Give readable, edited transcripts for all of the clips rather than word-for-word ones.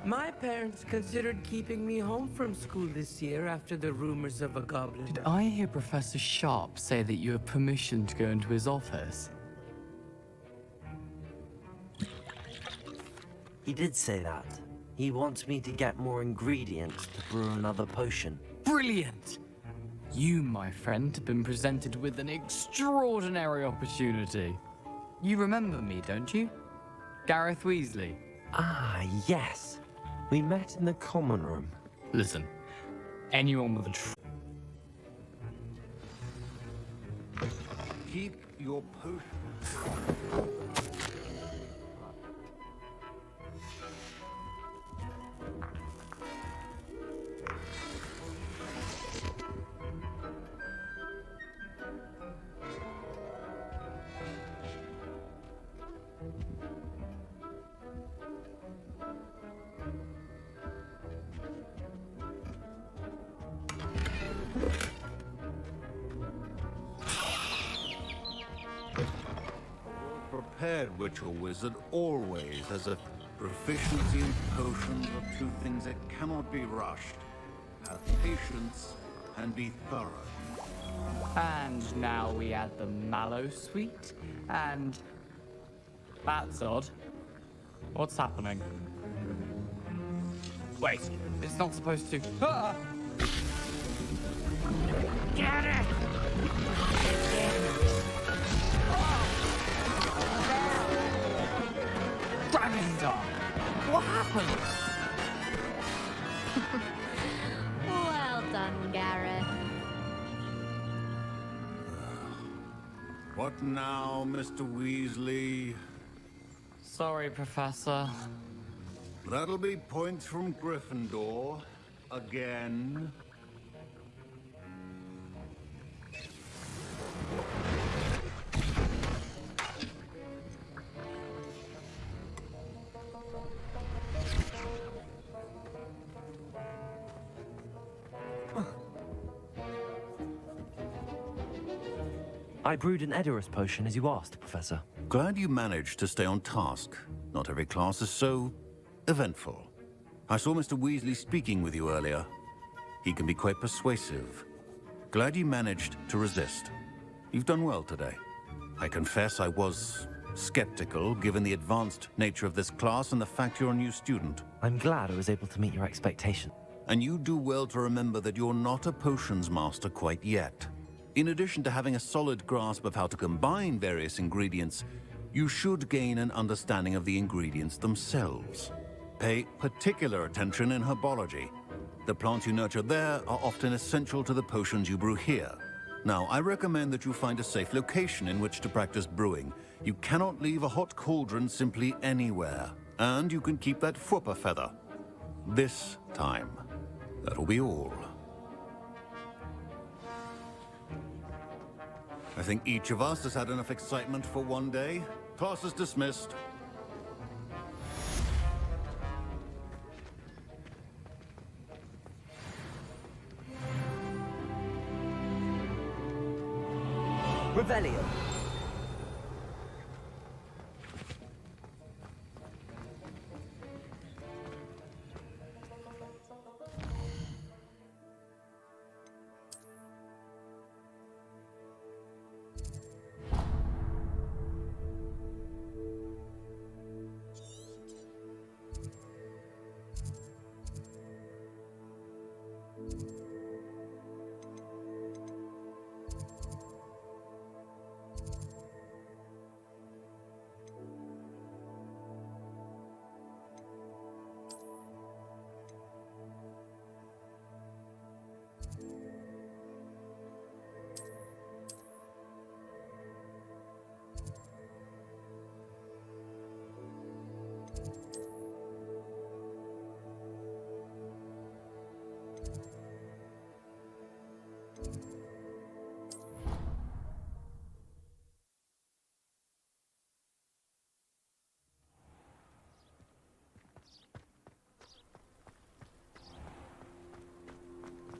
My parents considered keeping me home from school this year after the rumors of a goblin. Did I hear Professor Sharp say that you have permission to go into his office? He did say that. He wants me to get more ingredients to brew another potion. Brilliant! You, my friend, have been presented with an extraordinary opportunity. You remember me, don't you? Gareth Weasley. Ah, yes. We met in the common room. Listen, anyone with a Keep your potion. Prepared witcher wizard always has a proficiency in potions are two things that cannot be rushed. Have patience and be thorough. And now we add the mallow sweet, and... That's odd. What's happening? Wait, it's not supposed to... Ah! Get it! Dragon Dog! What happened? Well done, Gareth. What now, Mr. Weasley? Sorry, Professor. That'll be points from Gryffindor. Again. I brewed an Edorus potion as you asked, Professor. Glad you managed to stay on task. Not every class is so eventful. I saw Mr. Weasley speaking with you earlier. He can be quite persuasive. Glad you managed to resist. You've done well today. I confess I was skeptical, given the advanced nature of this class and the fact you're a new student. I'm glad I was able to meet your expectations. And you do well to remember that you're not a potions master quite yet. In addition to having a solid grasp of how to combine various ingredients, you should gain an understanding of the ingredients themselves. Pay particular attention in herbology. The plants you nurture there are often essential to the potions you brew here. Now, I recommend that you find a safe location in which to practice brewing. You cannot leave a hot cauldron simply anywhere. And you can keep that Fwooper feather. This time. That'll be all. I think each of us has had enough excitement for one day. Class is dismissed. Revelio.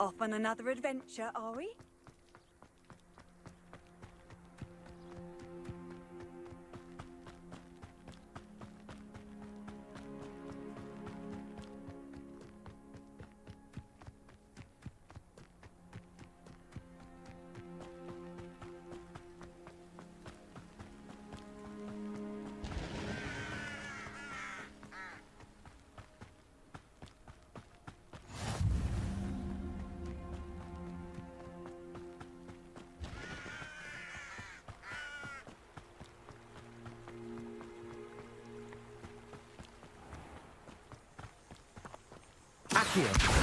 Off on another adventure, are we? Accio.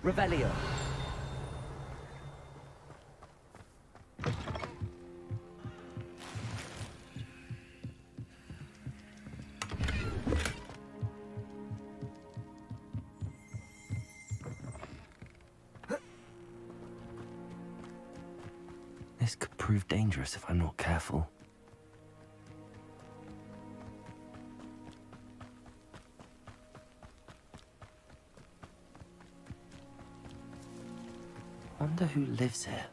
Revelio. This could prove dangerous if I'm not careful. Wonder who lives here.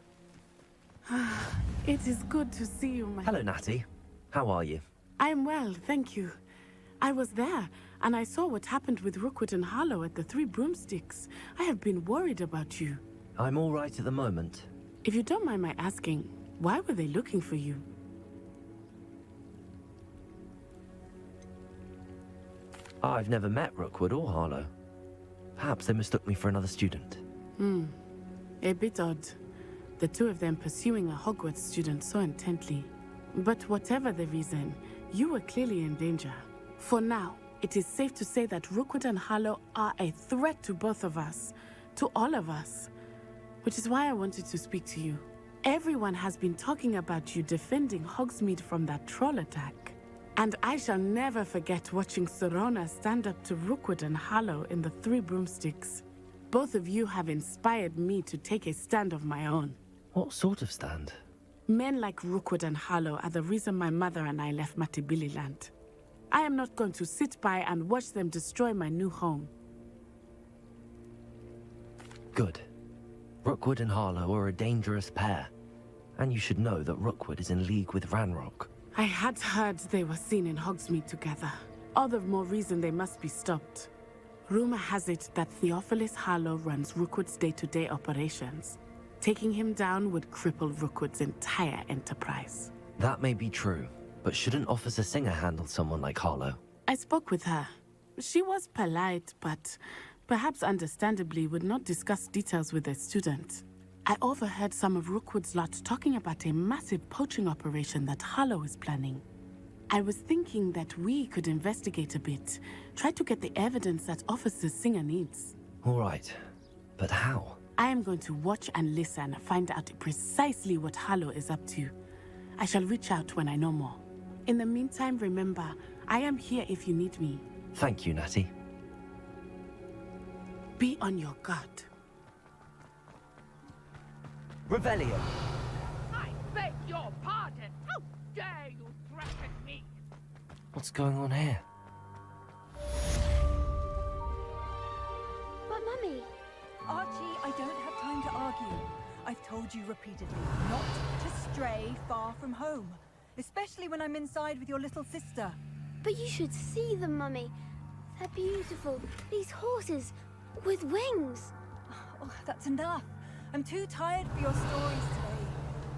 It is good to see you, my... Hello, Natty. How are you? I'm well, thank you. I was there, and I saw what happened with Rookwood and Harlow at the Three Broomsticks. I have been worried about you. I'm all right at the moment. If you don't mind my asking, why were they looking for you? I've never met Rookwood or Harlow. Perhaps they mistook me for another student. A bit odd. The two of them pursuing a Hogwarts student so intently. But whatever the reason, you were clearly in danger. For now, it is safe to say that Rookwood and Harlow are a threat to both of us. To all of us. Which is why I wanted to speak to you. Everyone has been talking about you defending Hogsmeade from that troll attack. And I shall never forget watching Serona stand up to Rookwood and Harlow in the Three Broomsticks. Both of you have inspired me to take a stand of my own. What sort of stand? Men like Rookwood and Harlow are the reason my mother and I left Matabeleland. I am not going to sit by and watch them destroy my new home. Good. Rookwood and Harlow are a dangerous pair. And you should know that Rookwood is in league with Ranrock. I had heard they were seen in Hogsmeade together. All the more reason they must be stopped. Rumor has it that Theophilus Harlow runs Rookwood's day-to-day operations. Taking him down would cripple Rookwood's entire enterprise. That may be true, but shouldn't Officer Singer handle someone like Harlow? I spoke with her. She was polite, but perhaps understandably would not discuss details with a student. I overheard some of Rookwood's lot talking about a massive poaching operation that Harlow is planning. I was thinking that we could investigate a bit, try to get the evidence that Officer Singer needs. All right, but how? I am going to watch and listen, find out precisely what Harlow is up to. I shall reach out when I know more. In the meantime, remember, I am here if you need me. Thank you, Natty. Be on your guard. Revelio. I beg your pardon. How dare you threaten me? What's going on here? But Mummy, Archie, I don't have time to argue. I've told you repeatedly not to stray far from home. Especially when I'm inside with your little sister. but you should see them, Mummy. They're beautiful. These horses with wings. Oh, that's enough. I'm too tired for your stories today.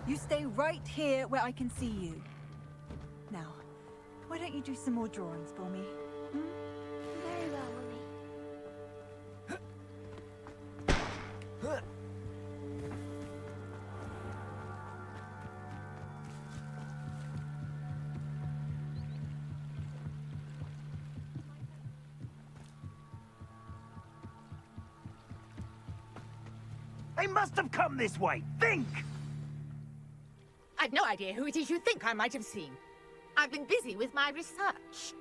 You stay right here where I can see you. Now, why don't you do some more drawings for me? Very well, Mummy. They must have come this way. Think! I had no idea who it is you think I might have seen. I've been busy with my research.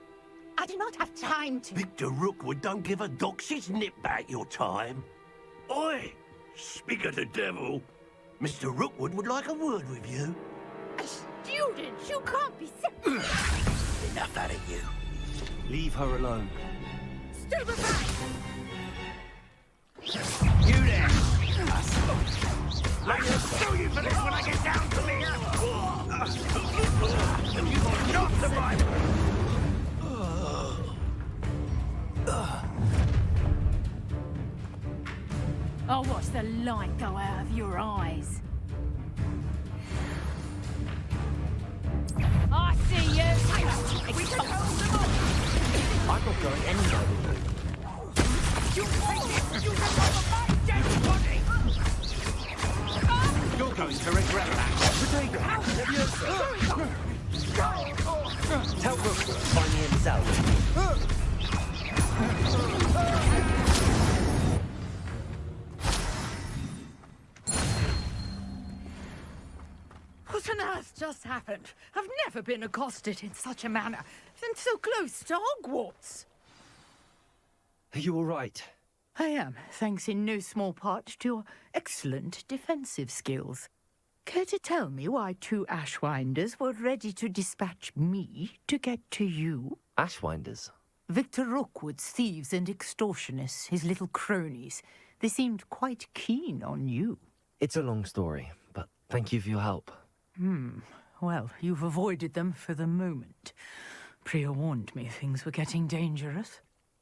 I do not have time to... Victor Rookwood don't give a doxy's nip back your time. Oi! Speak of the devil. Mr. Rookwood would like a word with you. A student? You can't be Enough out of you. Leave her alone. Stupefy! You there! I'm gonna sue you for this when I get down to me! You will not survive! I'll watch the light go out of your eyes. I see you! We can hold them all! I'm not going anywhere with you. You take it! You can hold my dead body! You're going to regret that. Tell Rookwood to find me himself. What on earth just happened? I've never been accosted in such a manner, and so close to Hogwarts. Are you all right? I am, thanks in no small part to your excellent defensive skills. Care to tell me why 2 Ashwinders were ready to dispatch me to get to you? Ashwinders? Victor Rookwood's thieves and extortionists, his little cronies. They seemed quite keen on you. It's a long story, but thank you for your help. Well, you've avoided them for the moment. Priya warned me things were getting dangerous.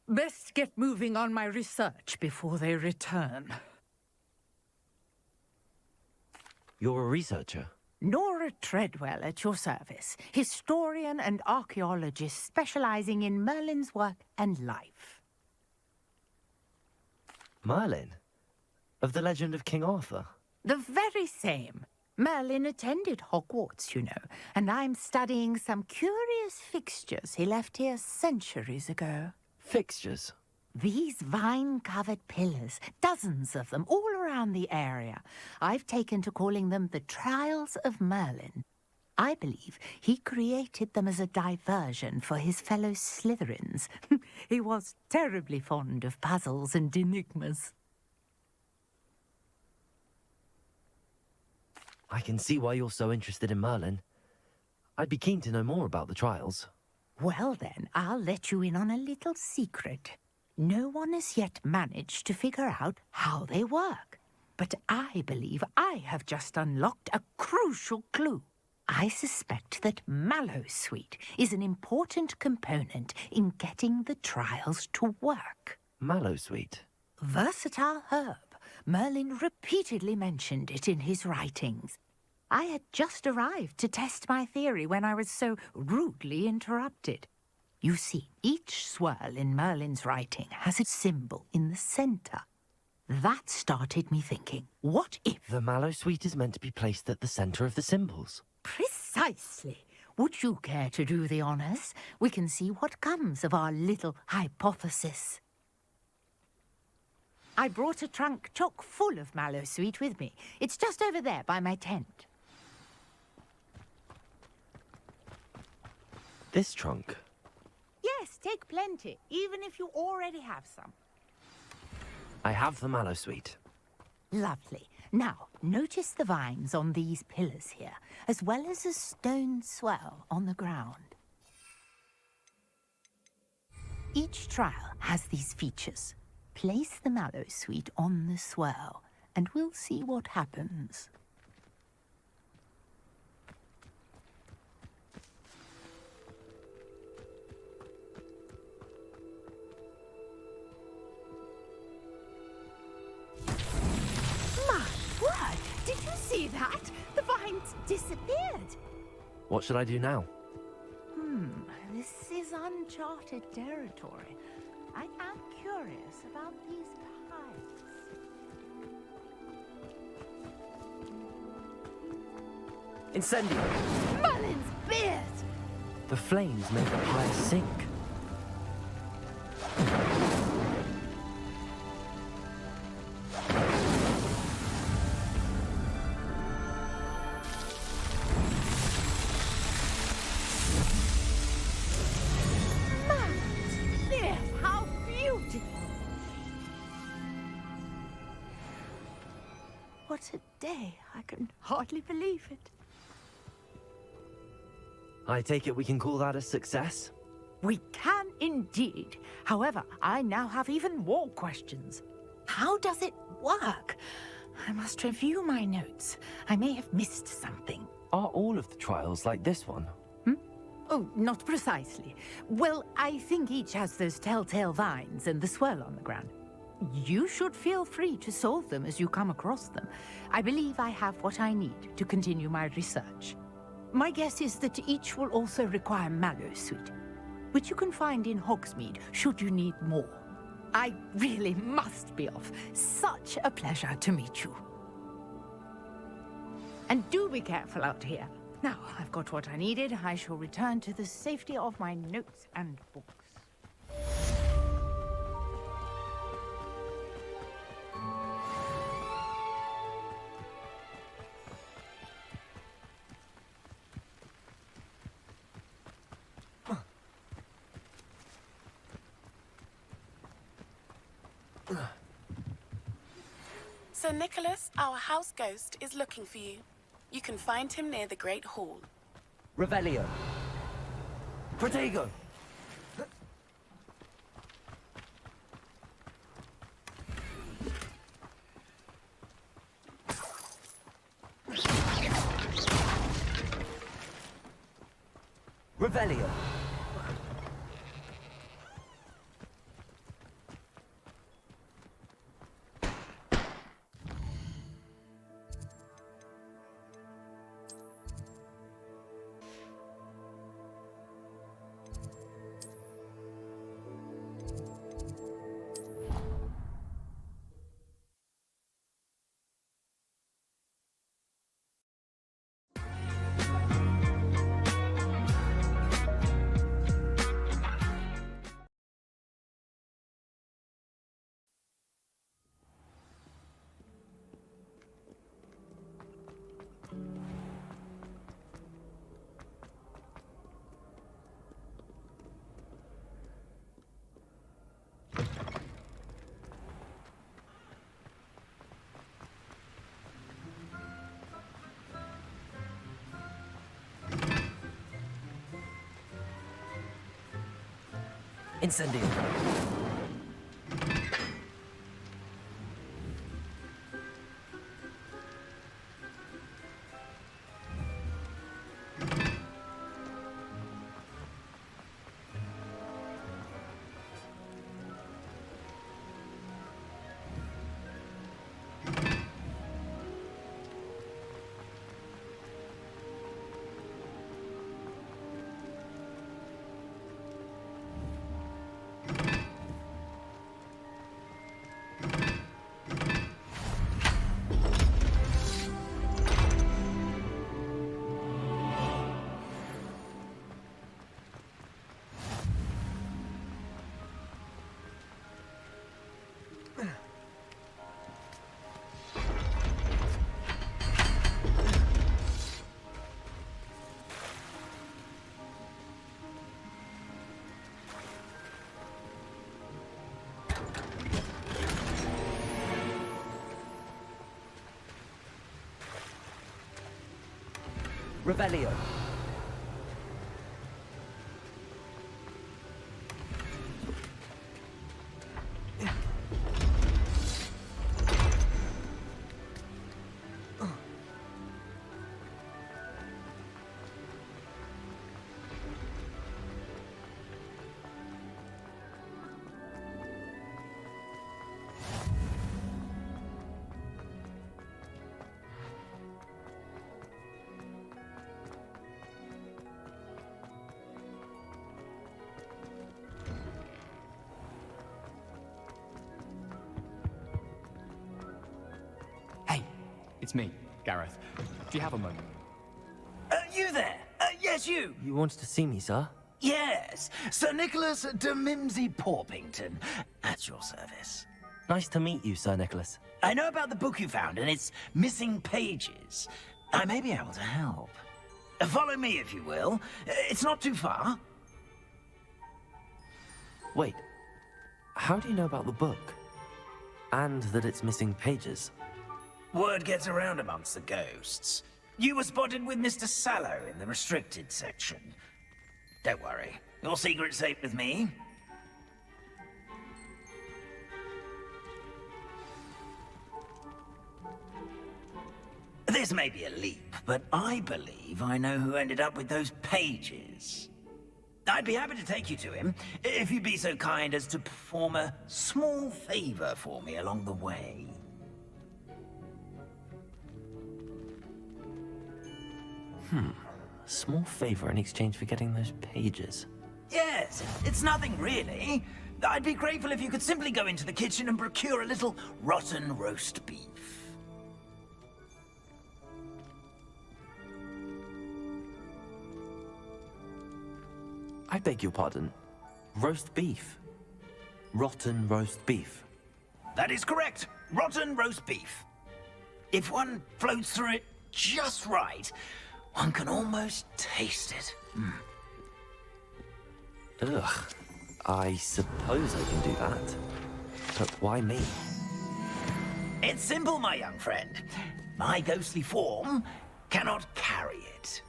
Best get moving on my research before they return. You're a researcher? Nora Treadwell at your service, historian and archaeologist specializing in Merlin's work and life. Merlin? Of the legend of King Arthur? The very same. Merlin attended Hogwarts, you know, and I'm studying some curious fixtures he left here centuries ago. Fixtures? These vine-covered pillars, dozens of them, all around the area. I've taken to calling them the Trials of Merlin. I believe he created them as a diversion for his fellow Slytherins. He was terribly fond of puzzles and enigmas. I can see why you're so interested in Merlin. I'd be keen to know more about the trials. Well then, I'll let you in on a little secret. No one has yet managed to figure out how they work. But I believe I have just unlocked a crucial clue. I suspect that Mallowsweet is an important component in getting the trials to work. Mallowsweet? Versatile herb. Merlin repeatedly mentioned it in his writings. I had just arrived to test my theory when I was so rudely interrupted. You see, each swirl in Merlin's writing has a symbol in the center. That started me thinking, what if... The Mallowsweet is meant to be placed at the center of the symbols. Precisely. Would you care to do the honors? We can see what comes of our little hypothesis. I brought a trunk chock full of Mallowsweet with me. It's just over there by my tent. This trunk? Yes, take plenty, even if you already have some. I have the Mallowsweet. Lovely. Now, notice the vines on these pillars here, as well as a stone swell on the ground. Each trial has these features. Place the Mallowsweet on the swirl, and we'll see what happens. My word! Did you see that? The vines disappeared. What should I do now? This is uncharted territory. I am curious about these piles. Incendio! Merlin's beard! The flames make the pile sink. what a day. I can hardly believe it. I take it we can call that a success? We can indeed. However, I now have even more questions. How does it work? I must review my notes. I may have missed something. Are all of the trials like this one? Oh, not precisely. Well, I think each has those telltale vines and the swirl on the ground. You should feel free to solve them as you come across them. I believe I have what I need to continue my research. My guess is that each will also require mallow sweet, which you can find in Hogsmeade should you need more. I really must be off. Such a pleasure to meet you. And do be careful out here. Now, I've got what I needed. I shall return to the safety of my notes and books. Sir Nicholas, our house ghost, is looking for you. You can find him near the Great Hall. Revelio. Protego. Revelio. Incendio. Revelio. It's me, Gareth. Do you have a moment? You there? Yes, you. You wanted to see me, sir? Yes, Sir Nicholas de Mimsy Porpington, at your service. Nice to meet you, Sir Nicholas. I know about the book you found and its missing pages. I may be able to help. Follow me, if you will. It's not too far. Wait, how do you know about the book? And that it's missing pages? Word gets around amongst the ghosts. You were spotted with Mr. Sallow in the restricted section. Don't worry, your secret's safe with me. This may be a leap, but I believe I know who ended up with those pages. I'd be happy to take you to him, if you'd be so kind as to perform a small favor for me along the way. A small favor in exchange for getting those pages. Yes, it's nothing really. I'd be grateful if you could simply go into the kitchen and procure a little rotten roast beef. I beg your pardon. Roast beef. Rotten roast beef. That is correct. Rotten roast beef. If one floats through it just right, one can almost taste it. Ugh. I suppose I can do that. But why me? It's simple, my young friend. My ghostly form cannot carry it.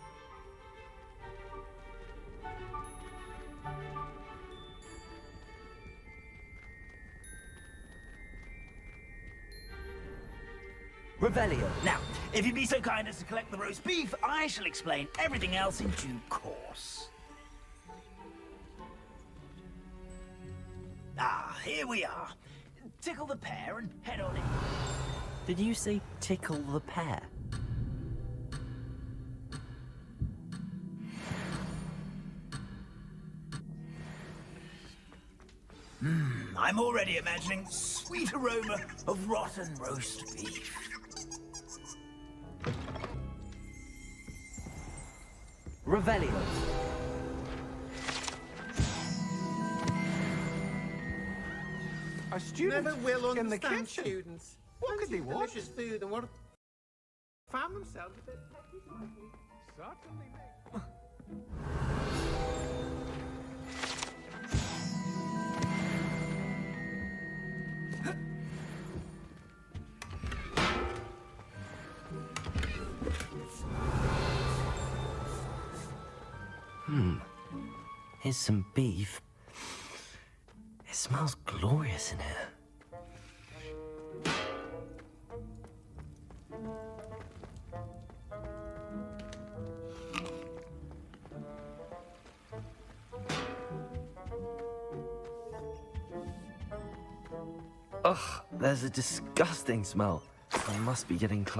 Revelio. Now, if you'd be so kind as to collect the roast beef, I shall explain everything else in due course. Ah, here we are. Tickle the pear and head on in. Did you say tickle the pear? I'm already imagining sweet aroma of rotten roast beef. Revelio. A student never will in the understand kitchen. students. What could they want? Delicious food and what found themselves a bit Certainly. Here's some beef. It smells glorious in here. Ugh, there's a disgusting smell. I must be getting close.